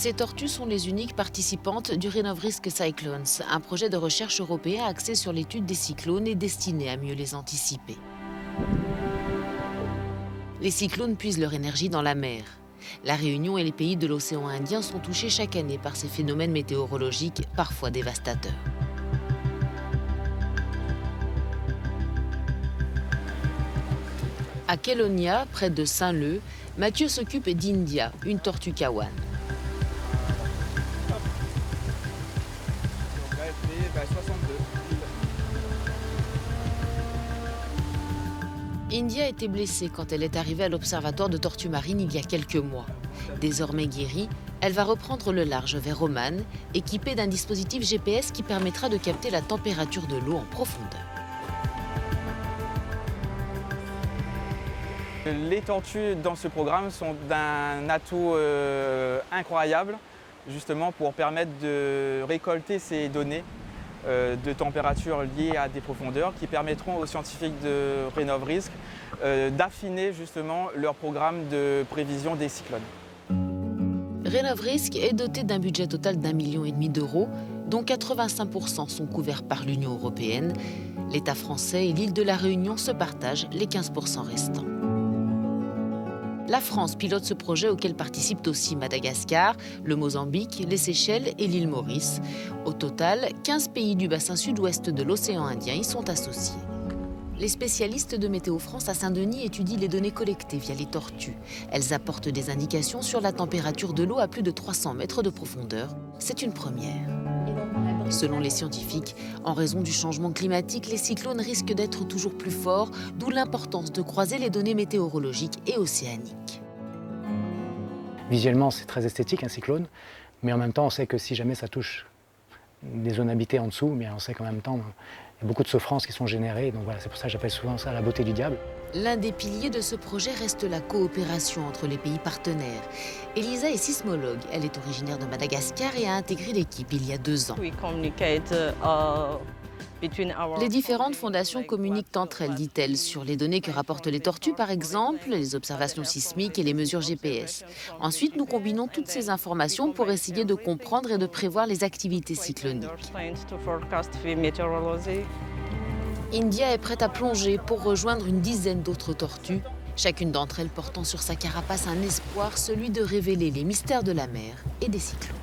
Ces tortues sont les uniques participantes du Renov-Risk Cyclones, un projet de recherche européen axé sur l'étude des cyclones et destiné à mieux les anticiper. Les cyclones puisent leur énergie dans la mer. La Réunion et les pays de l'océan Indien sont touchés chaque année par ces phénomènes météorologiques parfois dévastateurs. À Kelonia, près de Saint-Leu, Mathieu s'occupe d'India, une tortue kawan. India était blessée quand elle est arrivée à l'Observatoire de tortues marines il y a quelques mois. Désormais guérie, elle va reprendre le large vers Oman, équipée d'un dispositif GPS qui permettra de capter la température de l'eau en profondeur. Les tortues dans ce programme sont d'un atout incroyable, justement pour permettre de récolter ces données de température liées à des profondeurs qui permettront aux scientifiques de Renov-Risk d'affiner justement leur programme de prévision des cyclones. Renov-Risk est doté d'un budget total d'1,5 million d'euros, dont 85% sont couverts par l'Union européenne. L'État français et l'île de la Réunion se partagent les 15% restants. La France pilote ce projet auquel participent aussi Madagascar, le Mozambique, les Seychelles et l'île Maurice. Au total, 15 pays du bassin sud-ouest de l'océan Indien y sont associés. Les spécialistes de Météo France à Saint-Denis étudient les données collectées via les tortues. Elles apportent des indications sur la température de l'eau à plus de 300 mètres de profondeur. C'est une première. Selon les scientifiques, en raison du changement climatique, les cyclones risquent d'être toujours plus forts, d'où l'importance de croiser les données météorologiques et océaniques. Visuellement, c'est très esthétique un cyclone, mais en même temps, on sait que si jamais ça touche des zones habitées en dessous, mais on sait qu'en même temps, il y a beaucoup de souffrances qui sont générées. Donc voilà, c'est pour ça que j'appelle souvent ça la beauté du diable. L'un des piliers de ce projet reste la coopération entre les pays partenaires. Elisa est sismologue. Elle est originaire de Madagascar et a intégré l'équipe il y a 2 ans. Les différentes fondations communiquent entre elles, dit-elle, sur les données que rapportent les tortues, par exemple, les observations sismiques et les mesures GPS. Ensuite, nous combinons toutes ces informations pour essayer de comprendre et de prévoir les activités cycloniques. India est prête à plonger pour rejoindre une dizaine d'autres tortues, chacune d'entre elles portant sur sa carapace un espoir, celui de révéler les mystères de la mer et des cyclones.